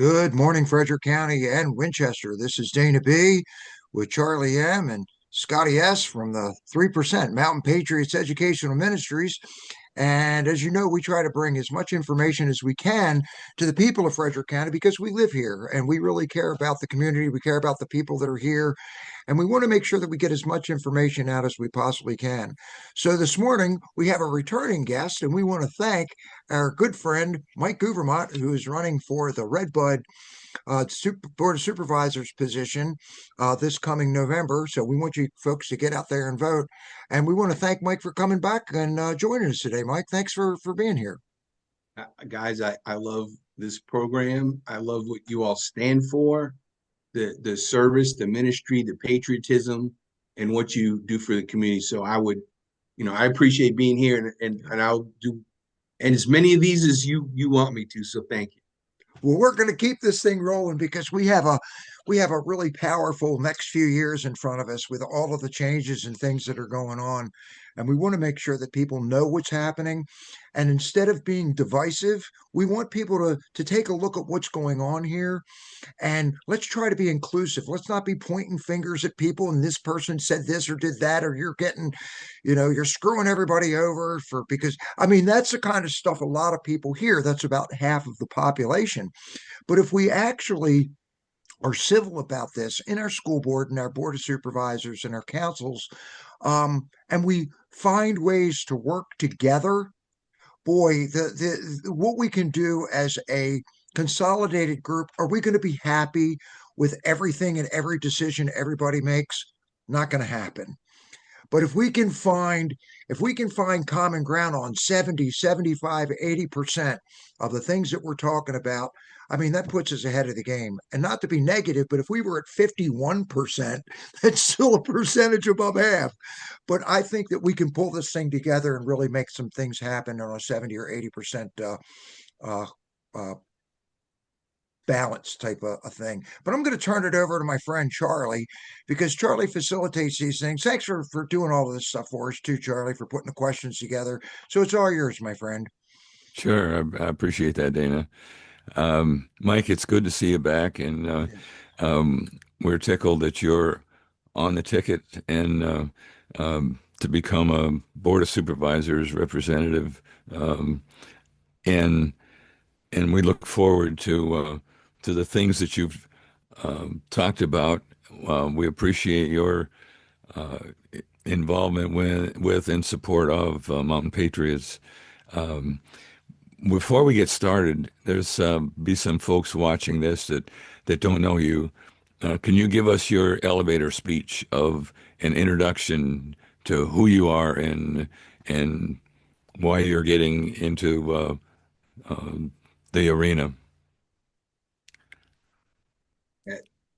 Good morning, Frederick County and Winchester. This is Dana B with Charlie M and Scotty S from the 3% Mountain Patriots Educational Ministries. And as you know, we try to bring as much information as we can to the people of Frederick County because we live here and we really care about the community. We care about the people that are here. And we want to make sure that we get as much information out as we possibly can. So this morning, we have a returning guest, and we want to thank our good friend, Mike Guevremont, who is running for the Redbud Board of Supervisors position this coming November. So we want you folks to get out there and vote. And we want to thank Mike for coming back and joining us today. Mike, thanks for being here. Guys, I love this program. I love what you all stand for, the service, the ministry, the patriotism, and what you do for the community. So I appreciate being here, and I'll do and as many of these as you want me to. So thank you. Well, we're going to keep this thing rolling because we have a really powerful next few years in front of us with all of the changes and things that are going on. And we want to make sure that people know what's happening. And instead of being divisive, we want people to take a look at what's going on here. And let's try to be inclusive. Let's not be pointing fingers at people and this person said this or did that, or you're getting, you're screwing everybody over because I mean, that's the kind of stuff a lot of people hear. That's about half of the population. But if we actually are civil about this in our school board and our board of supervisors and our councils, and we find ways to work together, boy, the what we can do as a consolidated group, are we going to be happy with everything and every decision everybody makes? Not going to happen. But if we can find common ground on 70, 75, 80% of the things that we're talking about, I mean, that puts us ahead of the game. And not to be negative, but if we were at 51%, that's still a percentage above half. But I think that we can pull this thing together and really make some things happen on a 70 or 80% uh, uh, balance type of a thing. But I'm going to turn it over to my friend Charlie because Charlie facilitates these things. Thanks for doing all of this stuff for us too, Charlie, for putting the questions together. So it's all yours, my friend. Sure, I appreciate that, Dana. Mike, it's good to see you back, and we're tickled that you're on the ticket and to become a Board of Supervisors representative, and we look forward to the things that you've talked about. We appreciate your uh, involvement with and support of Mountain Patriots. Um, Before we get started, there's be some folks watching this that don't know you. Can you give us your elevator speech of an introduction to who you are and why you're getting into uh, the arena?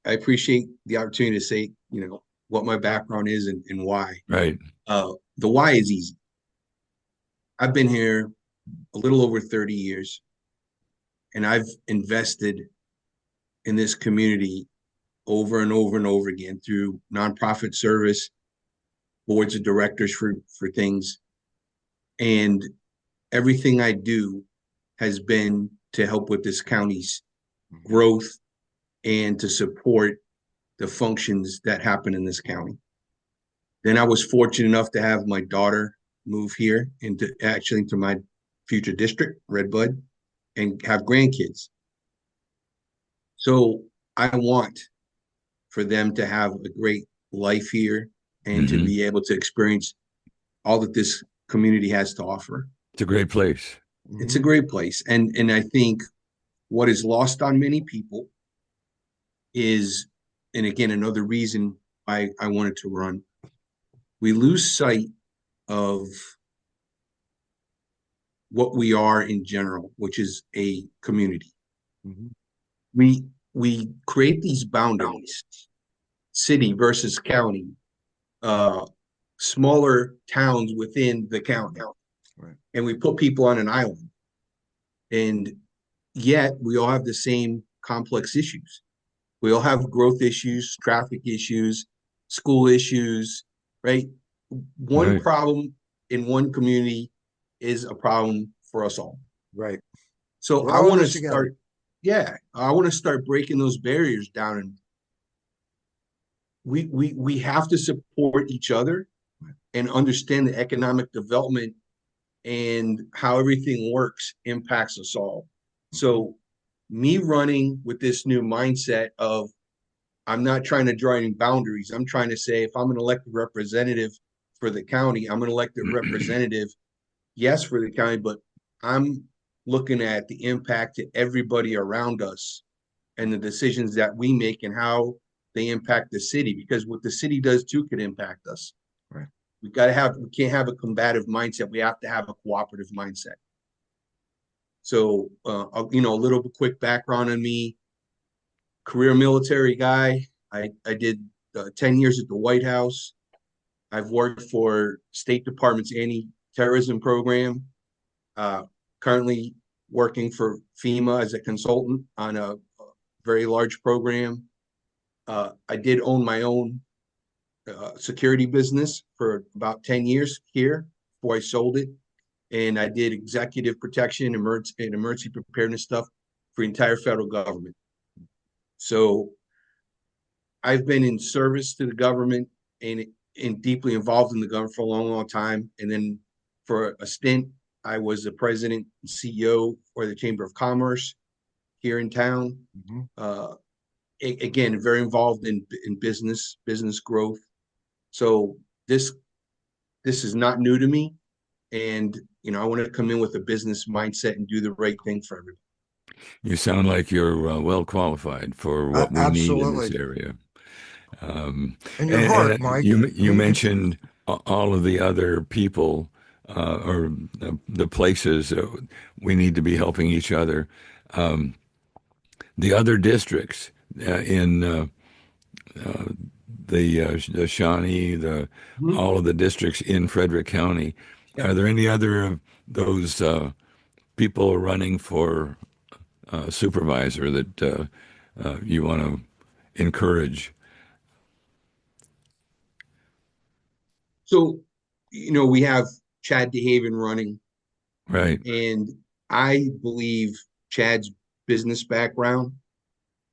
I appreciate the opportunity to say, what my background is and why. Right. The why is easy. I've been here a little over 30 years, and I've invested in this community over and over and over again through nonprofit service, boards of directors for things. And everything I do has been to help with this county's growth and to support the functions that happen in this county. Then I was fortunate enough to have my daughter move here into my future district, Redbud, and have grandkids. So I want for them to have a great life here and to be able to experience all that this community has to offer. It's a great place. It's a great place. And I think what is lost on many people is, and again, another reason I wanted to run, we lose sight of what we are in general, which is a community. Mm-hmm. We create these boundaries, city versus county, smaller towns within the county, Right. and we put people on an island. And yet we all have the same complex issues. We all have growth issues, traffic issues, school issues, right? One Right. problem in one community is a problem for us all. Right. So We're I all in want to this together. start, yeah, I want to start breaking those barriers down, and we have to support each other and understand the economic development and how everything works impacts us all. So me running with this new mindset of I'm not trying to draw any boundaries. I'm trying to say if I'm an elected representative for the county, I'm an elected representative, yes, for the county, but I'm looking at the impact to everybody around us and the decisions that we make and how they impact the city, because what the city does too could impact us. Right. We can't have a combative mindset. We have to have a cooperative mindset. So, a little bit quick background on me, career military guy. I did 10 years at the White House. I've worked for State Department's anti-terrorism program. Currently working for FEMA as a consultant on a very large program. I did own my own security business for about 10 years here before I sold it. And I did executive protection and emergency preparedness stuff for the entire federal government. So I've been in service to the government and deeply involved in the government for a long, long time. And then for a stint, I was the president and CEO for the Chamber of Commerce here in town. Again, very involved in business growth. So this is not new to me. And, I want to come in with a business mindset and do the right thing for everybody. You sound like you're well qualified for what we need in this Absolutely. area. And your heart, Mike. You mentioned all of the other people or the places we need to be helping each other. The other districts in the Shawnee, all of the districts in Frederick County. Yeah. Are there any other of those people running for supervisor that you want to encourage? So, we have Chad DeHaven running. Right. And I believe Chad's business background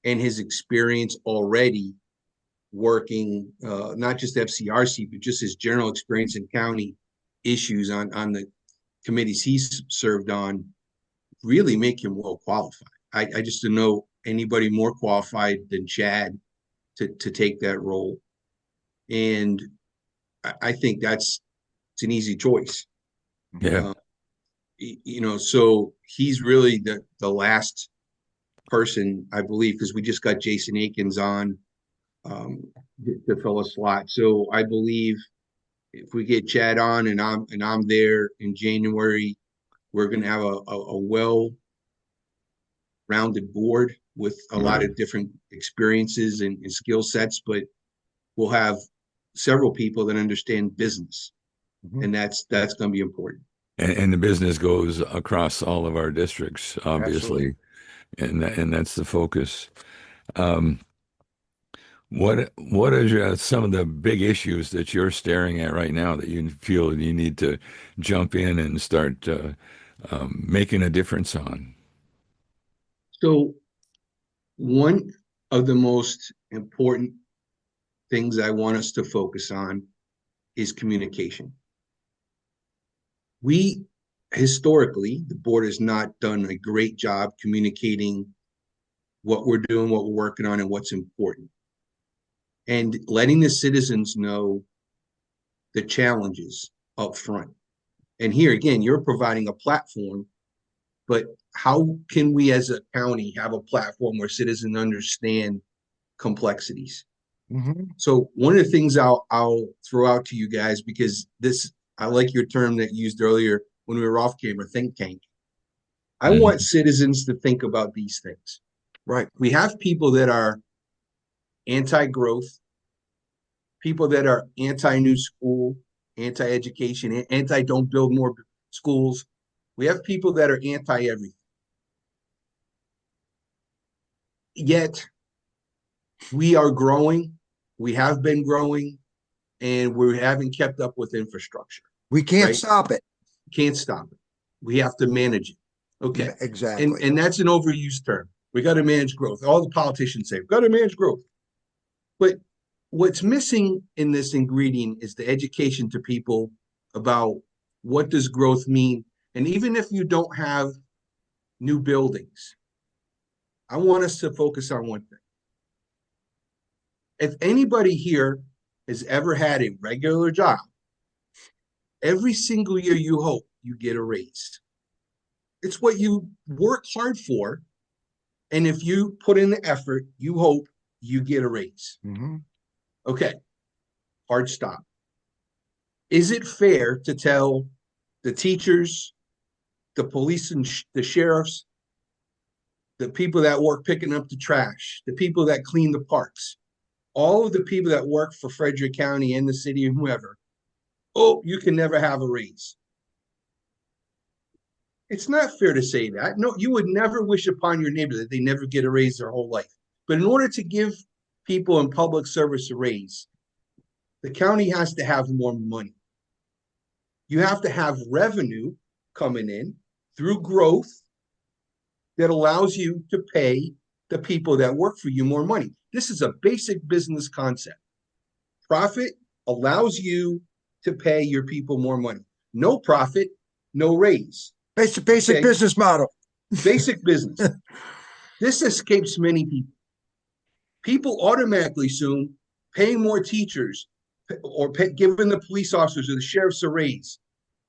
and his experience already working, not just FCRC, but just his general experience in county issues on the committees he's served on, really make him well qualified. I just don't know anybody more qualified than Chad to take that role. And I think it's an easy choice. Yeah. So he's really the last person, I believe, because we just got Jason Akins on to fill a slot. So I believe if we get Chad on and I'm there in January, we're going to have a well-rounded board with a lot of different experiences and skill sets, but we'll have several people that understand business, and that's going to be important. And the business goes across all of our districts, obviously, and that's the focus. What are some of the big issues that you're staring at right now that you feel you need to jump in and start making a difference on? So one of the most important things I want us to focus on is communication. We historically, the board has not done a great job communicating what we're doing, what we're working on, and what's important. And letting the citizens know the challenges up front. And here again, you're providing a platform, but how can we as a county have a platform where citizens understand complexities? So one of the things I'll throw out to you guys, because I like your term that you used earlier when we were off camera, think tank. I want citizens to think about these things. Right. We have people that are anti-growth, people that are anti-new school, anti-education, anti-don't build more schools. We have people that are anti-everything. Yet we are growing, we have been growing, and we haven't kept up with infrastructure. We can't stop it. Can't stop it. We have to manage it. Okay. Exactly. And that's an overused term. We got to manage growth. All the politicians say, we've got to manage growth. But what's missing in this ingredient is the education to people about what does growth mean. And even if you don't have new buildings, I want us to focus on one thing. If anybody here has ever had a regular job, every single year you hope you get a raise. It's what you work hard for. And if you put in the effort, you hope you get a raise. Mm-hmm. Okay, hard stop. Is it fair to tell the teachers, the police and the sheriffs, the people that work picking up the trash, the people that clean the parks, all of the people that work for Frederick County and the city and whoever, oh, you can never have a raise? It's not fair to say that. No, you would never wish upon your neighbor that they never get a raise their whole life. But in order to give people in public service a raise, the county has to have more money. You have to have revenue coming in through growth that allows you to pay the people that work for you more money. This is a basic business concept. Profit allows you to pay your people more money. No profit, no raise. Basic Okay. business model. Basic business. This escapes many people. People automatically assume paying more teachers or giving the police officers or the sheriffs a raise.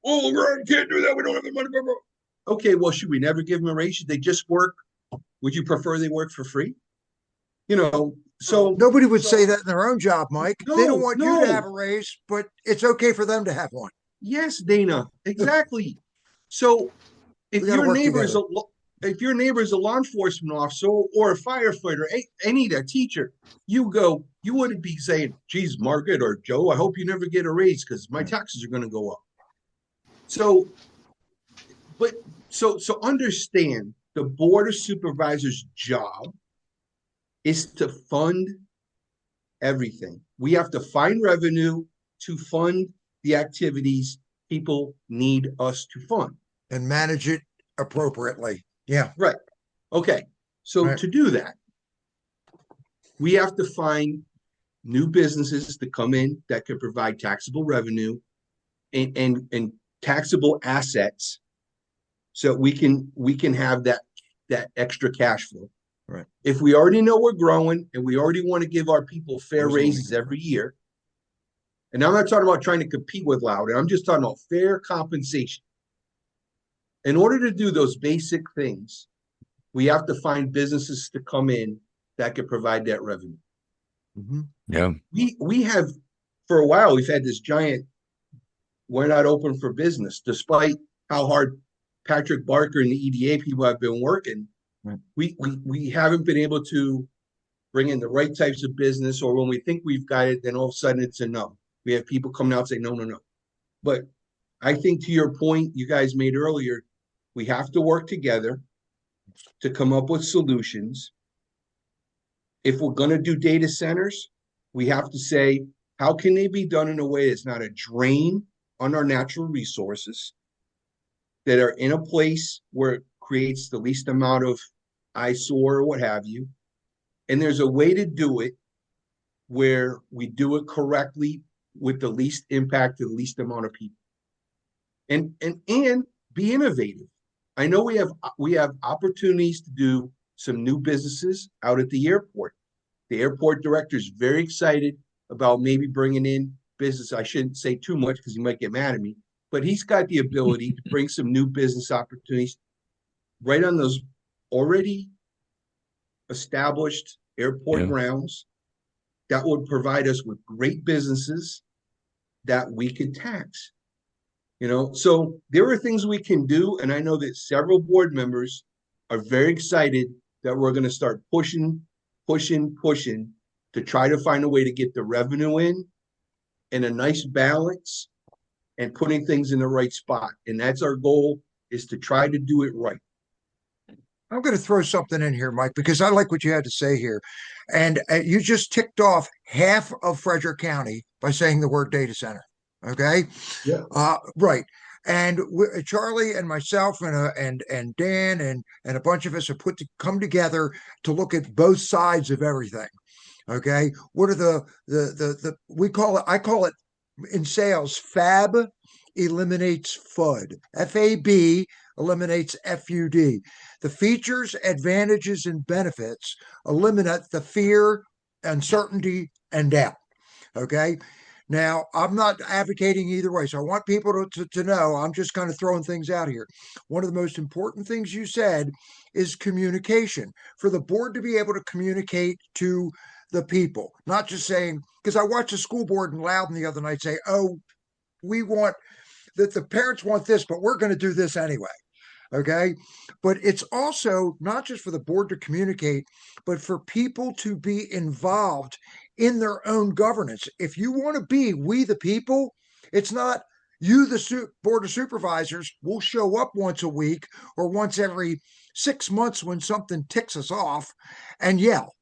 Oh, we can't do that. We don't have the money. Okay, well, should we never give them a raise? Should they just work? Would you prefer they work for free? You know, so nobody would say that in their own job, Mike. No, they don't want you no. to have a raise, but it's okay for them to have one. Yes, Dana, exactly. So if your neighbor is a law enforcement officer or a firefighter, any that teacher, you wouldn't be saying, geez, Margaret or Joe, I hope you never get a raise because my taxes are going to go up. So understand the Board of Supervisors' job is to fund everything. We have to find revenue to fund the activities people need us to fund. And manage it appropriately. Yeah. Right. Okay. So to do that, we have to find new businesses to come in that can provide taxable revenue and taxable assets so we can have that extra cash flow. Right. If we already know we're growing and we already want to give our people fair raises every year, and I'm not talking about trying to compete with Loudoun, I'm just talking about fair compensation. In order to do those basic things, we have to find businesses to come in that could provide that revenue. Mm-hmm. Yeah. We have, for a while, we've had this giant, we're not open for business, despite how hard Patrick Barker and the EDA people have been working. Right. We haven't been able to bring in the right types of business, or when we think we've got it, then all of a sudden it's a no. We have people coming out saying, no. But I think to your point you guys made earlier, we have to work together to come up with solutions. If we're going to do data centers, we have to say, how can they be done in a way that's not a drain on our natural resources, that are in a place where it creates the least amount of eyesore or what have you. And there's a way to do it where we do it correctly with the least impact to the least amount of people. And be innovative. I know we have opportunities to do some new businesses out at the airport. The airport director is very excited about maybe bringing in business. I shouldn't say too much because he might get mad at me, but he's got the ability to bring some new business opportunities right on those already established airport grounds that would provide us with great businesses that we could tax. You know, so there are things we can do, and I know that several board members are very excited that we're going to start pushing to try to find a way to get the revenue in a nice balance and putting things in the right spot. And that's our goal, is to try to do it right. I'm going to throw something in here, Mike, because I like what you had to say here. And you just ticked off half of Frederick County by saying the word data center. Okay. Yeah. Right. And Charlie and myself and Dan and a bunch of us have come together to look at both sides of everything. Okay, what are the we call it? I call it in sales, FAB eliminates FUD. FAB eliminates FUD. The features, advantages, and benefits eliminate the fear, uncertainty, and doubt. Okay. Now, I'm not advocating either way. So I want people to know I'm just kind of throwing things out here. One of the most important things you said is communication. For the board to be able to communicate to the people, not just saying, because I watched the school board in Loudon the other night say, oh, we want that the parents want this, but we're going to do this anyway. Okay. But it's also not just for the board to communicate, but for people to be involved in their own governance. If you want to be we the people, it's not you, the board of supervisors, will show up once a week or once every 6 months when something ticks us off and yell.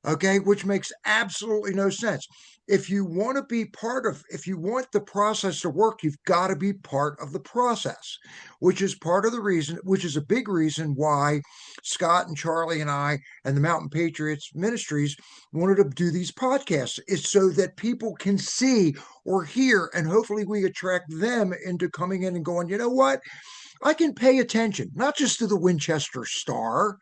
Okay, which makes absolutely no sense. If you want to be part of, if you want the process to work, you've got to be part of the process, which is part of the reason, which is a big reason why Scott and Charlie and I and the Mountain Patriots Ministries wanted to do these podcasts. It's so that people can see or hear, and hopefully we attract them into coming in and going, you know what? I can pay attention, not just to the Winchester Star.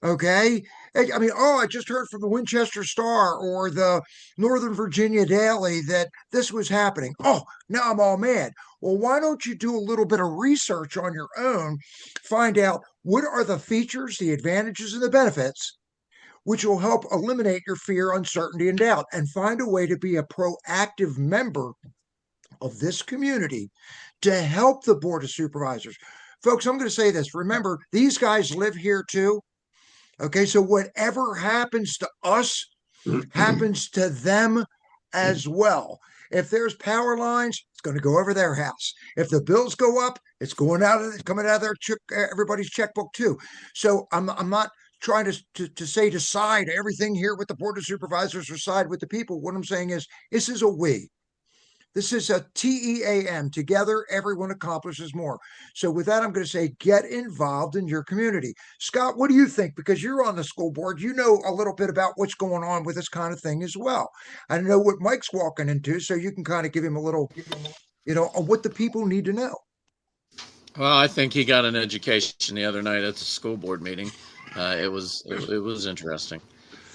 Okay. I mean, oh, I just heard from the Winchester Star or the Northern Virginia Daily that this was happening. Oh, now I'm all mad. Well, why don't you do a little bit of research on your own, find out what are the features, the advantages, and the benefits, which will help eliminate your fear, uncertainty, and doubt, and find a way to be a proactive member of this community to help the Board of Supervisors. Folks, I'm going to say this. Remember, these guys live here too. Okay, so whatever happens to us happens to them as well. If there's power lines, it's going to go over their house. If the bills go up, it's coming out of their everybody's checkbook too. So I'm not trying to say to side everything here with the Board of Supervisors or side with the people. What I'm saying is this is a we. This is a TEAM. Together, everyone accomplishes more. So with that, I'm going to say get involved in your community. Scott, what do you think? Because you're on the school board, you know a little bit about what's going on with this kind of thing as well. I know what Mike's walking into, so you can kind of give him a little, on what the people need to know. Well, I think he got an education the other night at the school board meeting. It was interesting.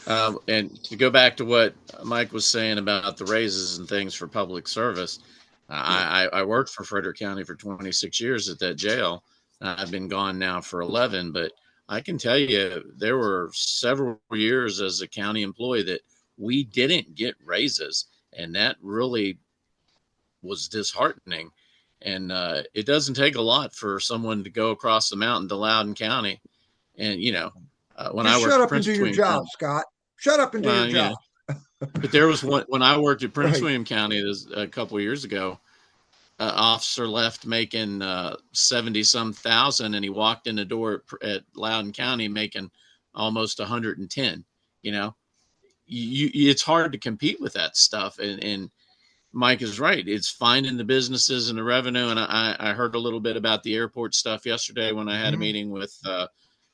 And to go back to what Mike was saying about the raises and things for public service, I worked for Frederick County for 26 years at that jail. I've been gone now for 11, but I can tell you there were several years as a county employee that we didn't get raises, and that really was disheartening. And it doesn't take a lot for someone to go across the mountain to Loudon County. And, when I worked shut up and do your job, Scott. Shut up and do your job. But there was one when I worked at Prince William County a couple of years ago. Officer left making 70-some thousand, and he walked in the door at Loudon County making almost 110. It's hard to compete with that stuff, and Mike is right. It's finding the businesses and the revenue. And I heard a little bit about the airport stuff yesterday when I had a meeting with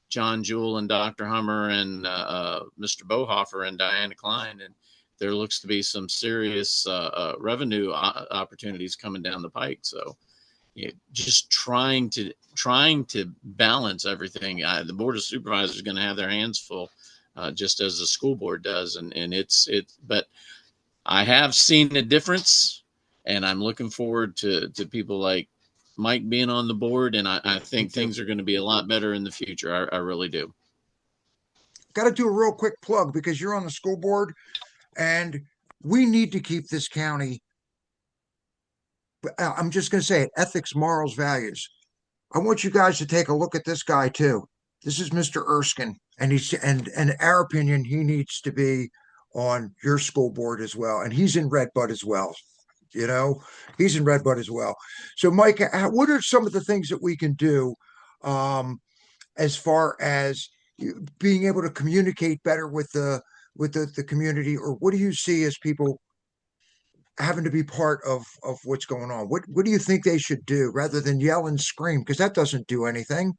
John Jewell and Dr. Hummer and Mr. Bohofer and Diana Klein. And there looks to be some serious revenue opportunities coming down the pike. So just trying to balance everything. The Board of Supervisors is going to have their hands full, just as the school board does. But I have seen a difference, and I'm looking forward to people like Mike being on the board, and I think things are going to be a lot better in the future. I really do. Got to do a real quick plug because you're on the school board, and we need to keep this county. I'm just going to say it: ethics, morals, values. I want you guys to take a look at this guy too. This is Mr. Erskine, and in our opinion, he needs to be on your school board as well, and he's in Redbud as well. He's in Redbud as well. So, Mike, what are some of the things that we can do as far as being able to communicate better with the community, or what do you see as people having to be part of what's going on? What do you think they should do rather than yell and scream? Because that doesn't do anything.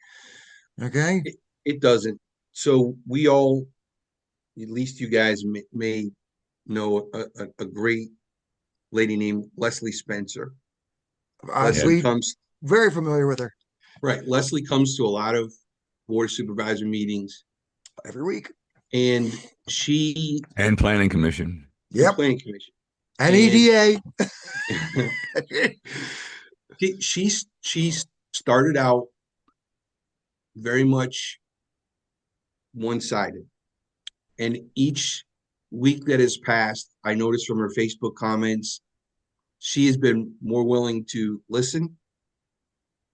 Okay. It doesn't. So we all, at least you guys may know a great lady named Leslie Spencer. Leslie We comes, very familiar with her right. Leslie comes to a lot of board of supervisor meetings, every week. and she And planning commission. Yep. planning commission. And And- EDA. She started out very much one-sided, and each week that has passed, I noticed from her Facebook comments, she has been more willing to listen.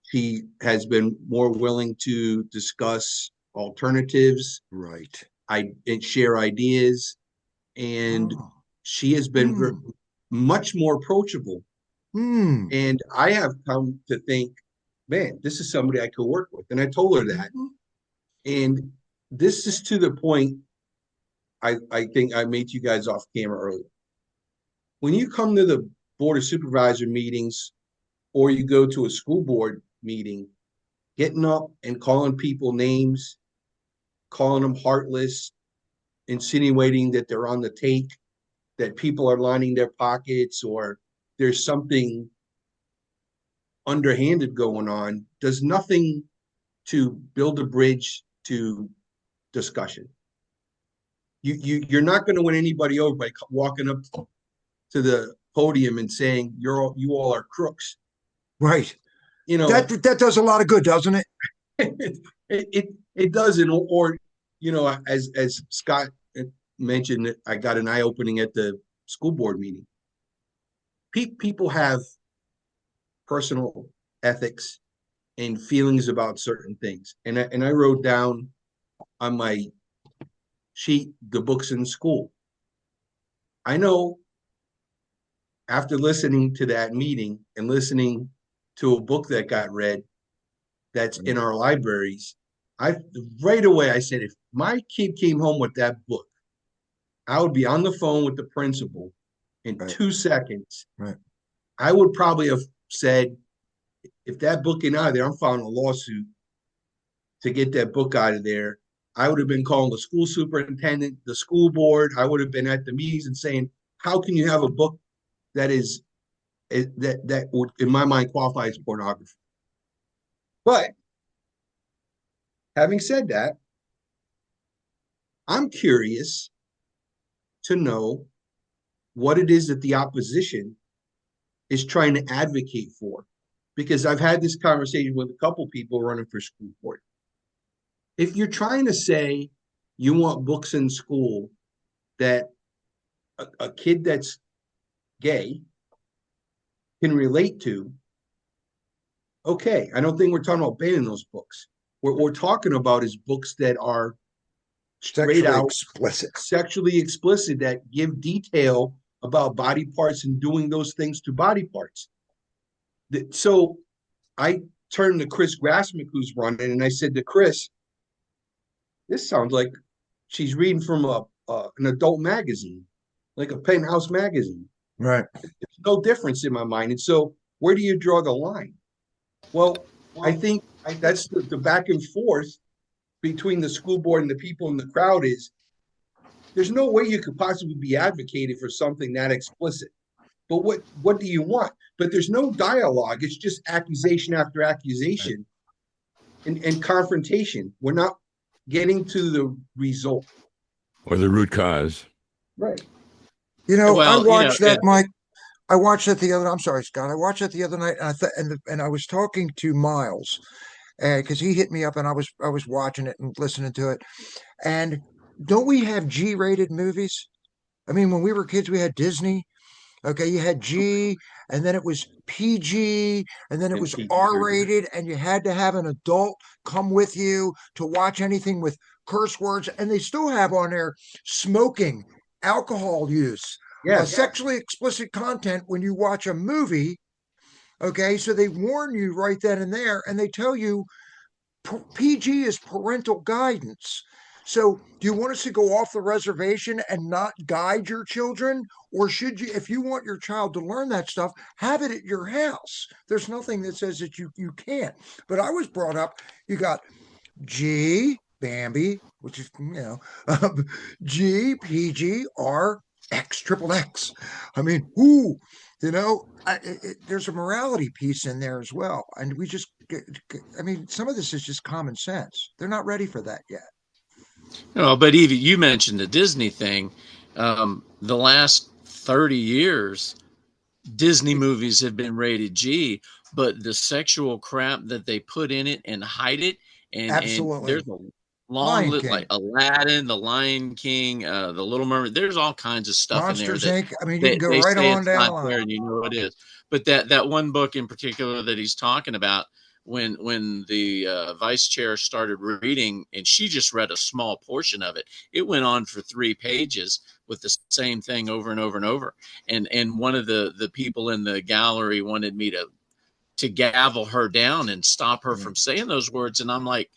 She has been more willing to discuss alternatives, Right. and share ideas, and Oh. she has been Hmm. much more approachable. Hmm. And I have come to think, man, this is somebody I could work with. And I told her that. Mhm. And this is to the point I think I made you guys off camera earlier. When you come to the board of supervisor meetings, or you go to a school board meeting, getting up and calling people names, calling them heartless, insinuating that they're on the take, that people are lining their pockets, or there's something underhanded going on, does nothing to build a bridge to discussion. You're not going to win anybody over by walking up to the podium and saying you all are crooks. Right. You know, That does a lot of good, doesn't it? it doesn't. Or you know, as Scott mentioned, I got an eye opening at the school board meeting. People have personal ethics and feelings about certain things, and I wrote down on my sheet the books in school. I know after listening to that meeting and listening to a book that got read that's in our libraries, right away I said, if my kid came home with that book, I would be on the phone with the principal in Right. 2 seconds. Right. I would probably have said, if that book ain't out of there, I'm filing a lawsuit to get that book out of there. I would have been calling the school superintendent, the school board. I would have been at the meetings and saying, how can you have a book that is that would, in my mind, qualify as pornography? But having said that, I'm curious to know what it is that the opposition is trying to advocate for, because I've had this conversation with a couple people running for school board. If you're trying to say you want books in school that a kid that's gay can relate to, okay, I don't think we're talking about banning those books. What we're talking about is books that are straight Sexually out explicit. sexually explicit, that give detail about body parts and doing those things to body parts. So I turned to Chris Grassmick, who's running, and I said to Chris, this sounds like she's reading from an adult magazine, like a Penthouse magazine. Right. There's no difference in my mind. And so where do you draw the line? Well, I think that's the back and forth between the school board and the people in the crowd. Is there's no way you could possibly be advocating for something that explicit. But what do you want? But there's no dialogue. It's just accusation after accusation and confrontation. We're not getting to the result. Or the root cause. Right. You know, Well, I watched that, yeah. Mike. I watched that the other. I'm sorry, Scott. I watched that the other night, and I thought, and I was talking to Miles, because he hit me up, and I was watching it and listening to it. And don't we have G-rated movies? I mean, when we were kids, we had Disney. Okay, you had G, and then it was PG, and then it And was PG. R-rated, and you had to have an adult come with you to watch anything with curse words. And they still have on there smoking, alcohol use, Yes. sexually explicit content when you watch a movie. Okay, so they warn you right then and there, and they tell you PG is parental guidance. So do you want us to go off the reservation and not guide your children? Or should you, if you want your child to learn that stuff, have it at your house? There's nothing that says that you can't. But I was brought up, you got G, Bambi, which is, G, PG, R, X, triple X. I mean, who, there's a morality piece in there as well. And I mean, some of this is just common sense. They're not ready for that yet. No, but even you mentioned the Disney thing. The last 30 years, Disney movies have been rated G, but the sexual crap that they put in it and hide it, and Absolutely. there's a long Lion list King. like Aladdin, The Lion King, The Little Mermaid. There's all kinds of stuff in there Monsters that Inc. I mean, you can go they right say on it's down the not there, line. and you know it is. But that one book in particular that he's talking about, when the vice chair started reading, and she just read a small portion of it, it went on for 3 pages with the same thing over and over and over. And one of the people in the gallery wanted me to gavel her down and stop her from saying those words. And I'm like,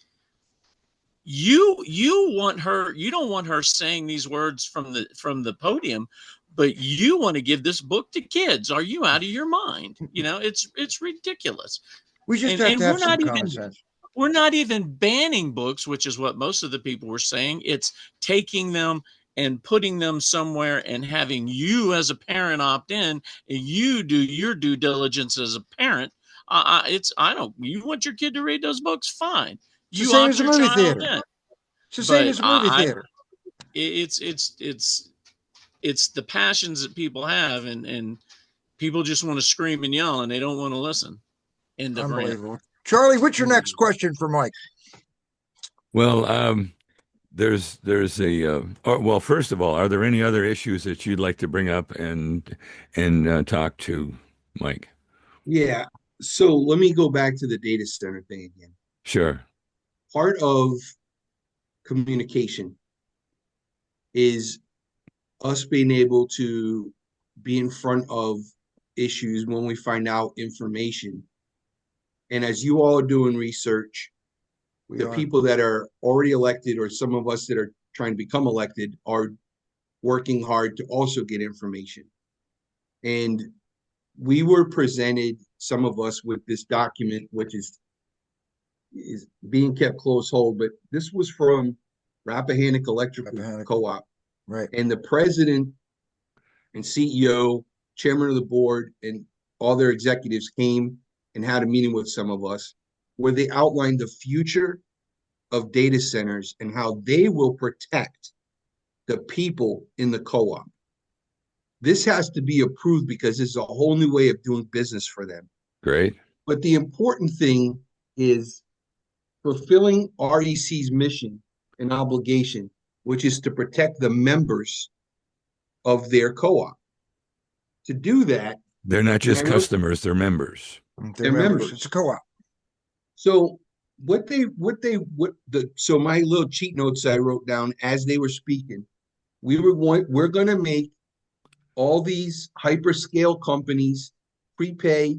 you don't want her saying these words from the podium, but you want to give this book to kids. Are you out of your mind? It's ridiculous. We just have to have some common sense. We're not even banning books, which is what most of the people were saying. It's taking them and putting them somewhere and having you as a parent opt in, and you do your due diligence as a parent. You want your kid to read those books? Fine. It's the same as a movie theater. It's the same as a movie theater. It's the passions that people have, and people just want to scream and yell, and they don't want to listen. Unbelievable. Charlie, what's your next question for Mike? Well, there's well, first of all, are there any other issues that you'd like to bring up and talk to Mike? Yeah. So let me go back to the data center thing again. Sure. Part of communication is us being able to be in front of issues when we find out information. And as you all are doing research, people that are already elected, or some of us that are trying to become elected, are working hard to also get information. And we were presented, some of us, with this document, which is being kept close hold, but this was from Rappahannock Electrical Co-op. Right. And the president and CEO, chairman of the board, and all their executives came and had a meeting with some of us where they outlined the future of data centers and how they will protect the people in the co-op. This has to be approved because it's a whole new way of doing business for them. Great. But the important thing is fulfilling REC's mission and obligation, which is to protect the members of their co-op. To do that, they're not just customers, they're members. They're members. It's a co-op. So so my little cheat notes I wrote down as they were speaking, we're going to make all these hyperscale companies prepay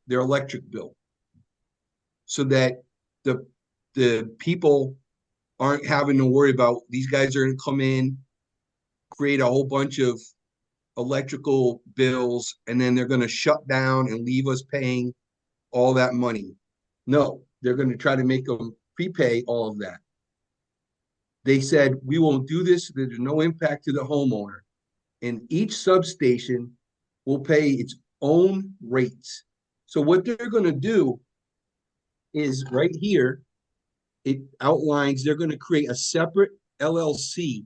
their electric bill so that the people aren't having to worry about these guys are going to come in, create a whole bunch of electrical bills, and then they're going to shut down and leave us paying all that money. No, they're going to try to make them prepay all of that. They said, we won't do this. There's no impact to the homeowner. And each substation will pay its own rates. So what they're going to do is right here, it outlines they're going to create a separate LLC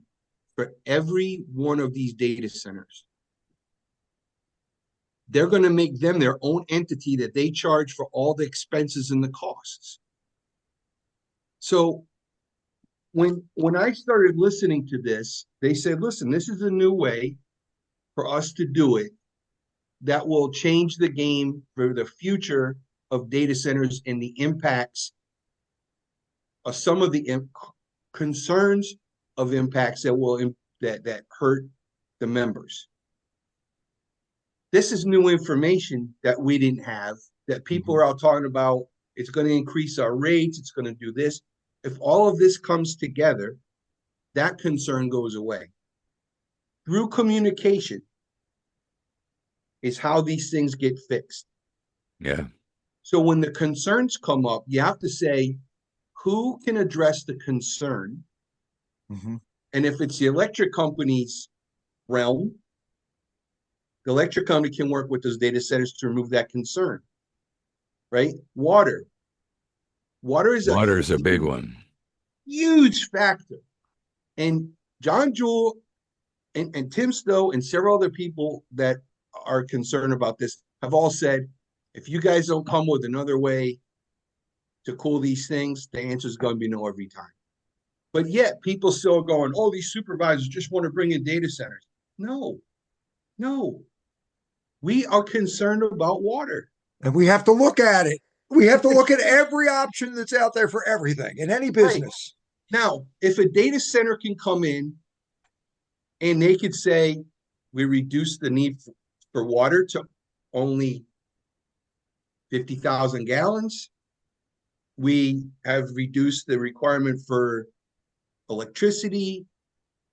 for every one of these data centers. They're going to make them their own entity that they charge for all the expenses and the costs. So when I started listening to this, they said, listen, this is a new way for us to do it that will change the game for the future of data centers and the impacts of some of the concerns of impacts that will that hurt the members. This is new information that we didn't have, that people are out talking about. It's going to increase our rates. It's going to do this. if all of this comes together, that concern goes away. Through communication is how these things get fixed. Yeah. So when the concerns come up, you have to say, who can address the concern? Mhm. And if it's the electric company's realm, the electric company can work with those data centers to remove that concern, right? Water. Water is Water is a big one. huge factor. And John Jewell and Tim Stowe and several other people that are concerned about this have all said, if you guys don't come with another way to cool these things, the answer is going to be no every time. But yet people still are going, oh, these supervisors just want to bring in data centers. No, no. We are concerned about water. And we have to look at it. We have to look at every option that's out there for everything in any business. Right. Now, if a data center can come in and they could say, we reduce the need for water to only 50,000 gallons. We have reduced the requirement for electricity.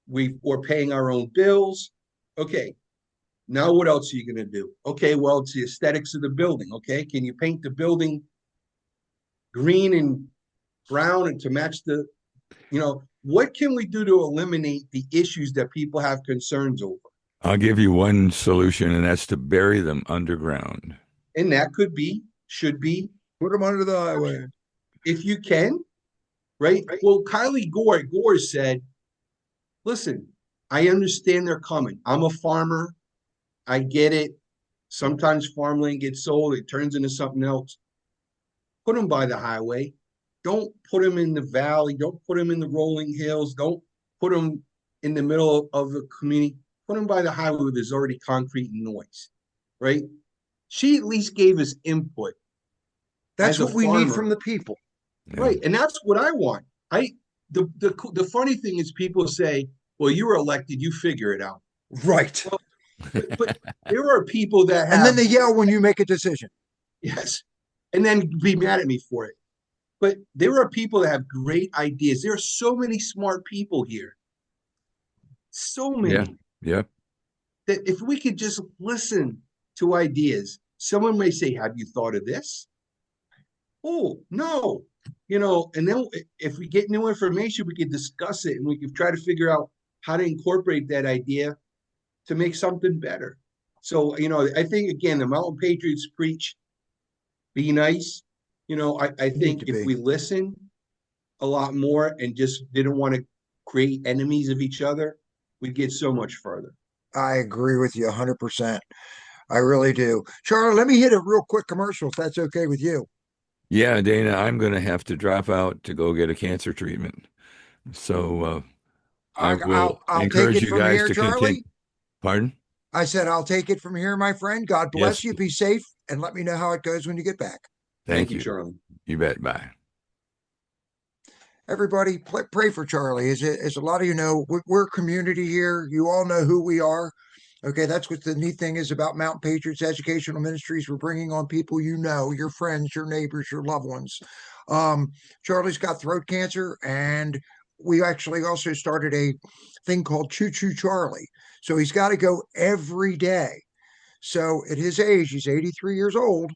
We're paying our own bills. Okay. Now what else are you going to do? Okay, well, it's the aesthetics of the building. Okay, can you paint the building green and brown and to match the, what can we do to eliminate the issues that people have concerns over? I'll give you one solution, and that's to bury them underground. And that should be. Put them under the highway. If you can, right? Well, Kylie Gore said, listen, I understand they're coming. I'm a farmer. I get it. Sometimes farmland gets sold. It turns into something else. Put them by the highway. Don't put them in the valley. Don't put them in the rolling hills. Don't put them in the middle of the community. Put them by the highway where there's already concrete and noise, right? She at least gave us input. That's what we need from the people. Yeah. Right. And that's what I want. The funny thing is people say, well, you were elected, you figure it out. Right. Well, but there are people that have. And then they yell when you make a decision. Yes. And then be mad at me for it. But there are people that have great ideas. There are so many smart people here. So many. Yeah. That if we could just listen to ideas, someone may say, have you thought of this? Oh, no. And then if we get new information, we can discuss it and we can try to figure out how to incorporate that idea to make something better. So, I think, again, the Mountain Patriots preach, be nice. I think if we listen a lot more and just didn't want to create enemies of each other, we'd get so much further. I agree with you 100%. I really do. Charlie, let me hit a real quick commercial if that's okay with you. Yeah, Dana, I'm going to have to drop out to go get a cancer treatment. So I will encourage you guys to continue. Pardon? I said, I'll take it from here, my friend. God bless you. Be safe and let me know how it goes when you get back. Thank you, Charlie. You bet. Bye. Everybody, pray for Charlie. As a lot of you know, we're a community here. You all know who we are. Okay, that's what the neat thing is about Mountain Patriots Educational Ministries. We're bringing on people your friends, your neighbors, your loved ones. Charlie's got throat cancer, and we actually also started a thing called Choo Choo Charlie. So he's got to go every day. So at his age, he's 83 years old.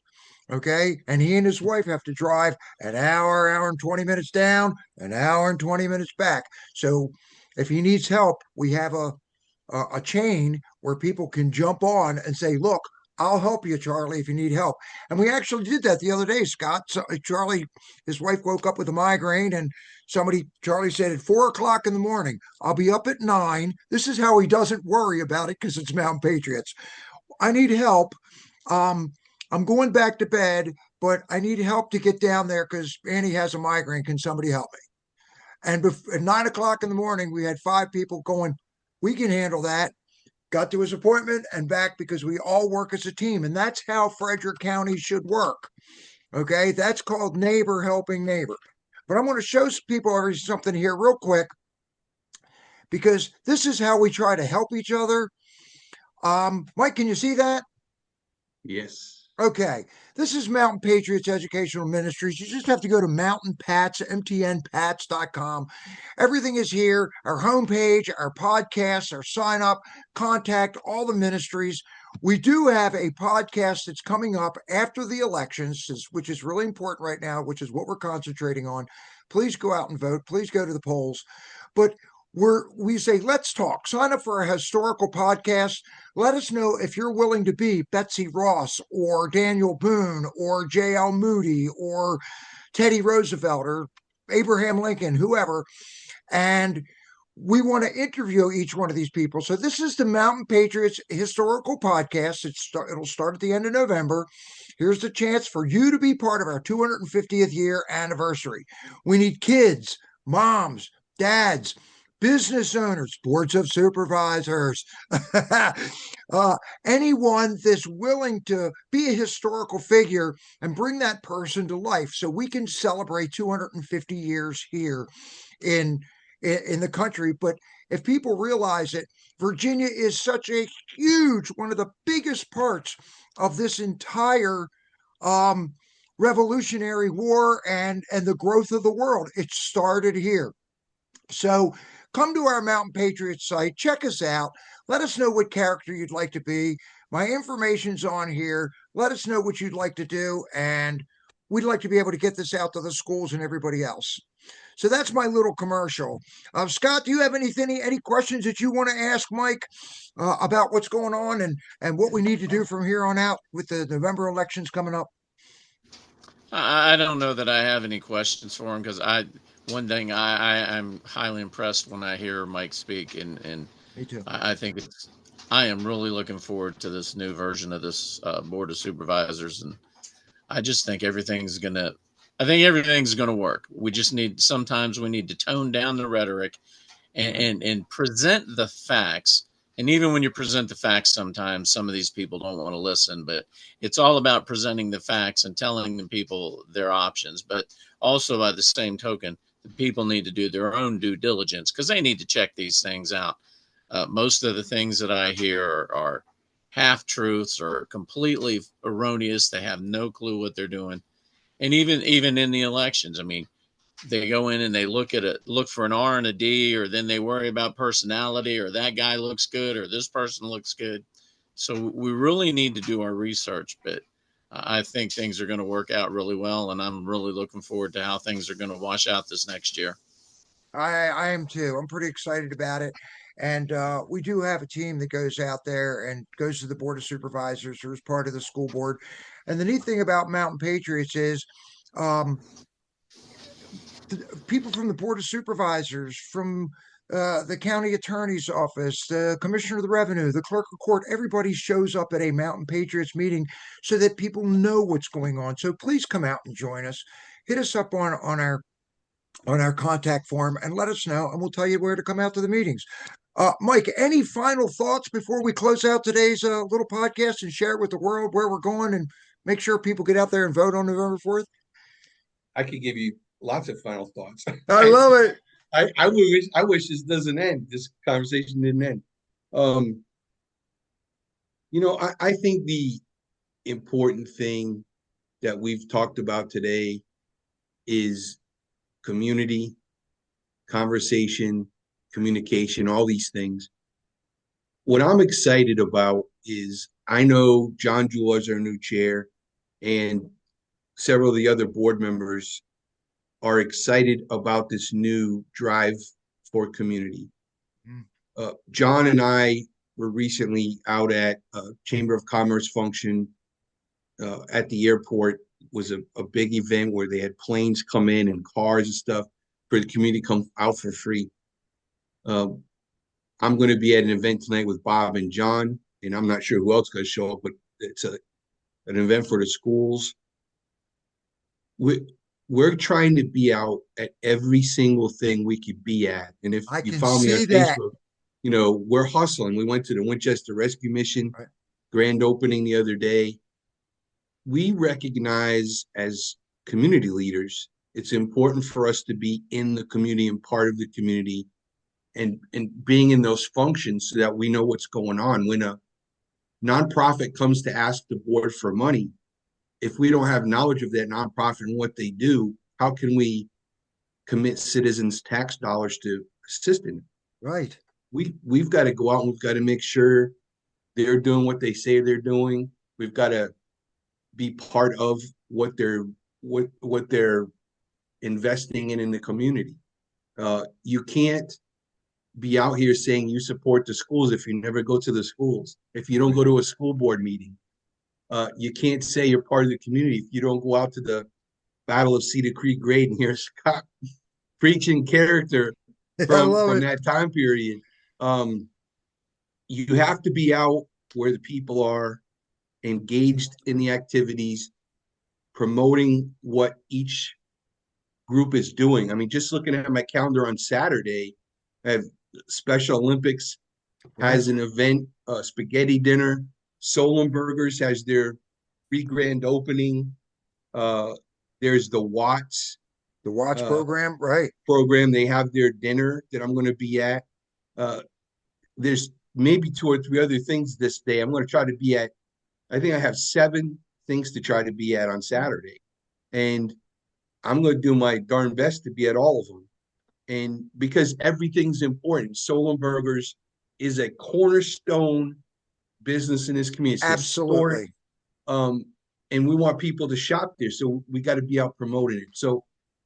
Okay. And he and his wife have to drive an hour and 20 minutes down, an hour and 20 minutes back. So if he needs help, we have a chain where people can jump on and say, look, I'll help you, Charlie, if you need help. And we actually did that the other day, Scott. So Charlie, his wife woke up with a migraine, and Charlie said at 4:00 in the morning, I'll be up at 9. This is how he doesn't worry about it because it's Mountain Patriots. I need help. I'm going back to bed, but I need help to get down there because Annie has a migraine. Can somebody help me? And at 9:00 in the morning, we had 5 people going, we can handle that. Got to his appointment and back because we all work as a team. And that's how Frederick County should work. Okay. That's called neighbor helping neighbor. But I'm going to show people something here real quick because this is how we try to help each other. Mike, can you see that? Yes. Okay, this is Mountain Patriots Educational Ministries. You just have to go to mountainpats.com. Everything is here, our homepage, our podcasts, our sign up, contact, all the ministries. We do have a podcast that's coming up after the elections, which is really important right now, which is what we're concentrating on. Please go out and vote. Please go to the polls. But we say, let's talk. Sign up for a historical podcast. Let us know if you're willing to be Betsy Ross or Daniel Boone or J.L. Moody or Teddy Roosevelt or Abraham Lincoln, whoever. And we want to interview each one of these people. So this is the Mountain Patriots Historical Podcast. It'll start at the end of November. Here's the chance for you to be part of our 250th year anniversary. We need kids, moms, dads, business owners, boards of supervisors, anyone that's willing to be a historical figure and bring that person to life so we can celebrate 250 years here in the country. But if people realize it, Virginia is such a huge, one of the biggest parts of this entire Revolutionary War and the growth of the world. It started here. So come to our Mountain Patriots site, check us out, let us know what character you'd like to be. My information's on here. Let us know what you'd like to do, and we'd like to be able to get this out to the schools and everybody else. So that's my little commercial. Scott, do you have any questions that you want to ask Mike about what's going on and what we need to do from here on out with the November elections coming up? I don't know that I have any questions for him, because one thing I'm highly impressed when I hear Mike speak, and Me too. I think I am really looking forward to this new version of this Board of Supervisors, and I just think everything's gonna work. Sometimes we need to tone down the rhetoric and present the facts. And even when you present the facts, sometimes some of these people don't want to listen, but it's all about presenting the facts and telling the people their options. But also, by the same token, the people need to do their own due diligence, because they need to check these things out. Most of the things that I hear are half truths or completely erroneous. They have no clue what they're doing. And even in the elections, I mean, they go in and they look for an R and a D, or then they worry about personality, or that guy looks good, or this person looks good. So we really need to do our research, but I think things are going to work out really well, and I'm really looking forward to how things are going to wash out this next year. I am too. I'm pretty excited about it. And we do have a team that goes out there and goes to the Board of Supervisors or is part of the school board. And the neat thing about Mountain Patriots is people from the Board of Supervisors, from the county attorney's office, the commissioner of the revenue, the clerk of court, everybody shows up at a Mountain Patriots meeting so that people know what's going on. So please come out and join us. Hit us up on our contact form and let us know, and we'll tell you where to come out to the meetings. Mike, any final thoughts before we close out today's little podcast and share with the world where we're going and make sure people get out there and vote on November 4th? I could give you lots of final thoughts. I love it. I wish this doesn't end. This conversation didn't end. I think the important thing that we've talked about today is community, conversation, communication, all these things. What I'm excited about is I know John Jewell is our new chair, and several of the other board members are excited about this new drive for community. John and I were recently out at a Chamber of Commerce function at the airport. It was a big event where they had planes come in and cars and stuff for the community to come out for free. I'm going to be at an event tonight with Bob and John, and I'm not sure who else is going to show up, but it's an event for the schools. We're trying to be out at every single thing we could be at. And if you follow me on Facebook, we're hustling. We went to the Winchester Rescue Mission grand opening the other day. We recognize as community leaders, it's important for us to be in the community and part of the community and being in those functions so that we know what's going on. When a nonprofit comes to ask the board for money, if we don't have knowledge of that nonprofit and what they do, how can we commit citizens' tax dollars to assist in it? Right. We've got to go out and we've got to make sure they're doing what they say they're doing. We've got to be part of what they're investing in the community. You can't be out here saying you support the schools if you never go to the schools. If you don't go to a school board meeting, you can't say you're part of the community if you don't go out to the Battle of Cedar Creek Grade and hear Scott preaching character I love from it. that time period. You have to be out where the people are, engaged in the activities, promoting what each group is doing. I mean, just looking at my calendar on Saturday, I have Special Olympics has an event, spaghetti dinner. Solon Burgers has their pre-grand opening. There's the Watts The watch program, right? program. They have their dinner that I'm going to be at. There's maybe 2 or 3 other things this day. I'm going to try to be at. I think I have 7 things to try to be at on Saturday, and I'm going to do my darn best to be at all of them. And because everything's important, Solon Burgers is a cornerstone business in this community. It's Absolutely. historic, and we want people to shop there, so we got to be out promoting it. So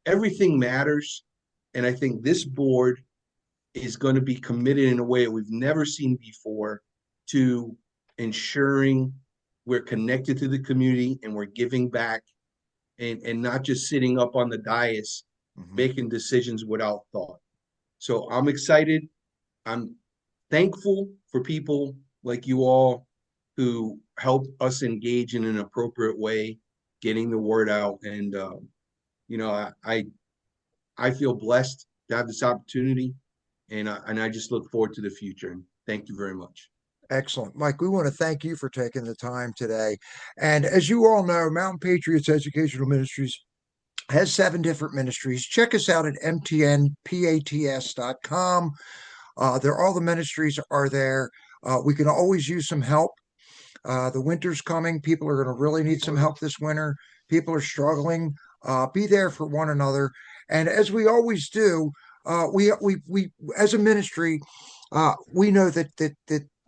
everything matters, and I think this board is going to be committed in a way that we've never seen before to ensuring we're connected to the community and we're giving back, and not just sitting up on the dais making decisions without thought. So I'm excited. I'm thankful for people like you all who help us engage in an appropriate way, getting the word out. And I feel blessed to have this opportunity, and I just look forward to the future. And thank you very much. Excellent. Mike, we want to thank you for taking the time today. And as you all know, Mountain Patriots Educational Ministries has 7 different ministries. Check us out at mtnpats.com. All the ministries are there. We can always use some help. The winter's coming. People are going to really need some help this winter. People are struggling. Be there for one another. And as we always do, we as a ministry, we know that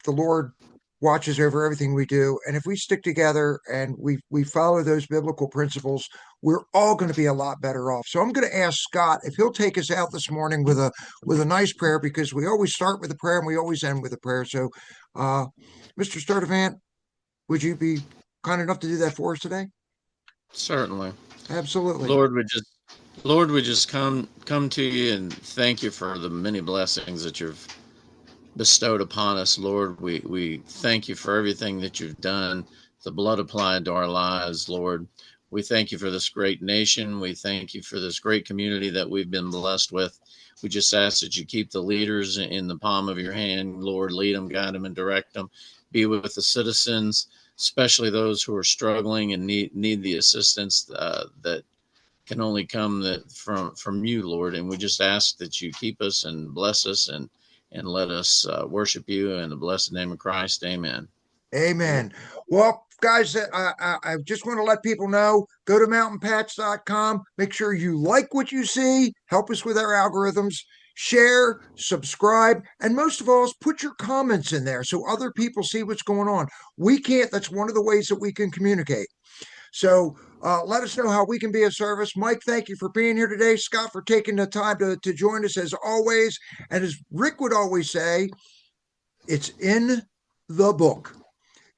the Lord watches over everything we do. And if we stick together and we follow those biblical principles, we're all going to be a lot better off. So I'm going to ask Scott if he'll take us out this morning with a nice prayer, because we always start with a prayer and we always end with a prayer. So, Mr. Sturdivant, would you be kind enough to do that for us today? Certainly. Absolutely. Lord, we just come to you and thank you for the many blessings that you've bestowed upon us, Lord. We thank you for everything that you've done, the blood applied to our lives, Lord. We thank you for this great nation. We thank you for this great community that we've been blessed with. We just ask that you keep the leaders in the palm of your hand, Lord. Lead them, guide them, and direct them. Be with the citizens, especially those who are struggling and need the assistance that can only come from you, Lord. And we just ask that you keep us and bless us and let us worship you in the blessed name of Christ. Amen. Amen. Well, guys, I just want to let people know, go to mountainpats.com. Make sure you like what you see. Help us with our algorithms. Share, subscribe, and most of all, put your comments in there so other people see what's going on. That's one of the ways that we can communicate. So let us know how we can be of service. Mike, thank you for being here today. Scott, for taking the time to join us as always. And as Rick would always say, it's in the book.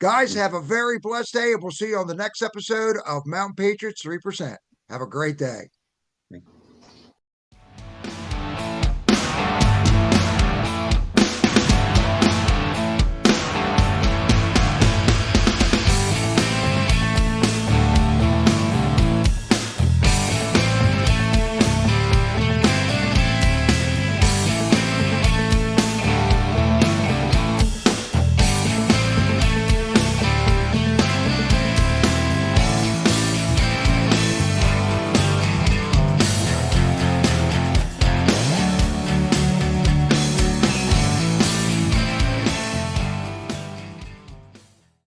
Guys, have a very blessed day, and we'll see you on the next episode of Mountain Patriots 3%. Have a great day.